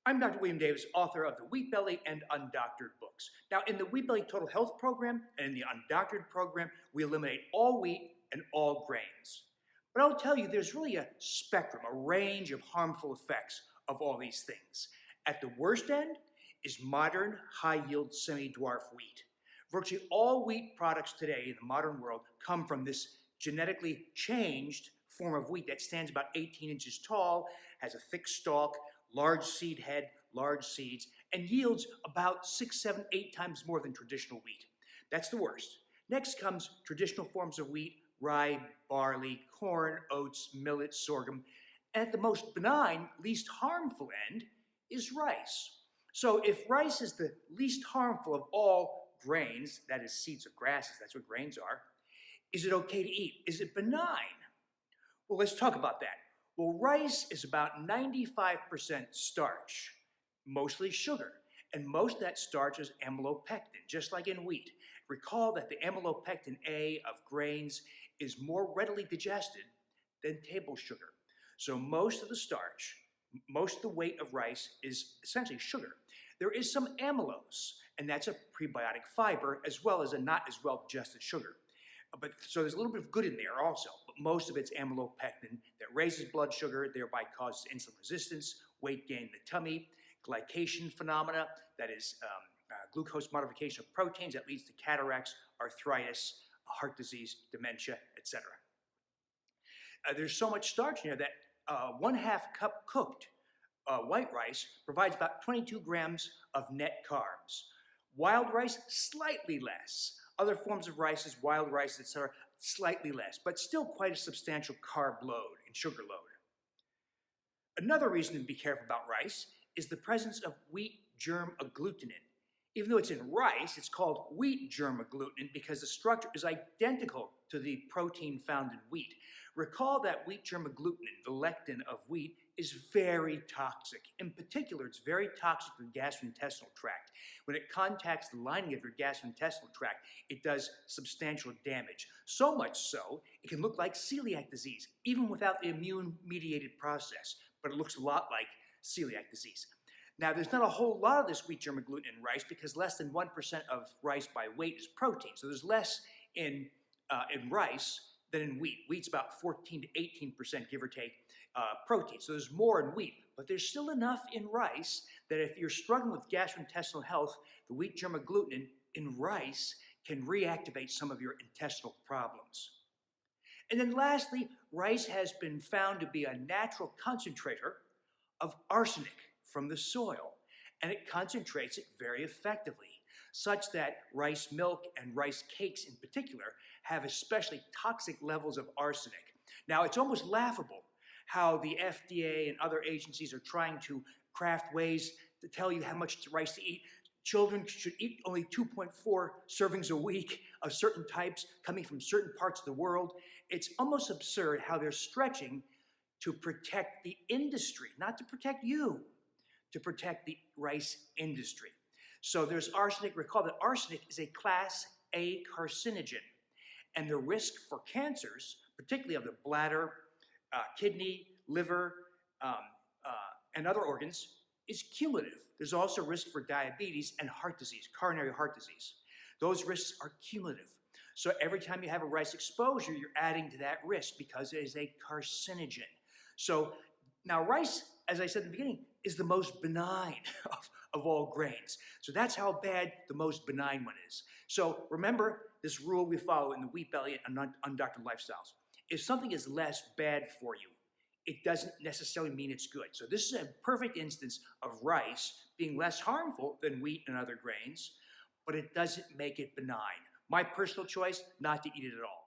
I'm Dr. William Davis, author of the Wheat Belly and Undoctored books. Now, in the Wheat Belly Total Health Program and in the Undoctored program, we eliminate all wheat and all grains. But I'll tell you, there's really a spectrum, a range of harmful effects of all these things. At the worst end is modern, high-yield, semi-dwarf wheat. Virtually all wheat products today in the modern world come from this genetically changed form of wheat that stands about 18 inches tall, has a thick stalk, large seed head, large seeds, and yields about 6, 7, 8 times more than traditional wheat. That's the worst. Next comes traditional forms of wheat, rye, barley, corn, oats, millet, sorghum. And at the most benign, least harmful end is rice. So if rice is the least harmful of all grains, that is seeds of grasses, that's what grains are, is it okay to eat? Is it benign? Well, let's talk about that. Well, rice is about 95% starch, mostly sugar, and most of that starch is amylopectin, just like in wheat. Recall that the amylopectin A of grains is more readily digested than table sugar. So most of the starch, most of the weight of rice is essentially sugar. There is some amylose, and that's a prebiotic fiber, as well as a not as well digested sugar. So there's a little bit of good in there also, but most of it's amylopectin that raises blood sugar, thereby causes insulin resistance, weight gain in the tummy, glycation phenomena, that is glucose modification of proteins that leads to cataracts, arthritis, heart disease, dementia, etc. There's so much starch in here that 1/2 cup cooked white rice provides about 22 grams of net carbs. Wild rice, slightly less. Other forms of rices, wild rice, etc., slightly less, but still quite a substantial carb load and sugar load. Another reason to be careful about rice is the presence of wheat germ agglutinin. Even though it's in rice, it's called wheat germ agglutinin because the structure is identical to the protein found in wheat. Recall that wheat germ agglutinin, the lectin of wheat, is very toxic. In particular, it's very toxic to the gastrointestinal tract. When it contacts the lining of your gastrointestinal tract, it does substantial damage. So much so, it can look like celiac disease, even without the immune-mediated process, but it looks a lot like celiac disease. Now, there's not a whole lot of this wheat germ agglutinin in rice because less than 1% of rice by weight is protein. So there's less in rice than in wheat. Wheat's about 14 to 18%, give or take, protein. So there's more in wheat, but there's still enough in rice that if you're struggling with gastrointestinal health, the wheat germ agglutinin in rice can reactivate some of your intestinal problems. And then lastly, rice has been found to be a natural concentrator of arsenic from the soil, and it concentrates it very effectively, such that rice milk and rice cakes in particular have especially toxic levels of arsenic. Now, it's almost laughable how the FDA and other agencies are trying to craft ways to tell you how much rice to eat. Children should eat only 2.4 servings a week of certain types coming from certain parts of the world. It's almost absurd how they're stretching to protect the industry, not to protect you, to protect the rice industry. So there's arsenic. Recall that arsenic is a class A carcinogen, and the risk for cancers, particularly of the bladder, kidney, liver, and other organs, is cumulative. There's also risk for diabetes and heart disease, coronary heart disease. Those risks are cumulative. So every time you have a rice exposure, you're adding to that risk because it is a carcinogen. So now rice, as I said in the beginning, is the most benign of all grains. So that's how bad the most benign one is. So remember this rule we follow in the Wheat Belly and Undoctored Lifestyles. If something is less bad for you, it doesn't necessarily mean it's good. So this is a perfect instance of rice being less harmful than wheat and other grains, but it doesn't make it benign. My personal choice, not to eat it at all.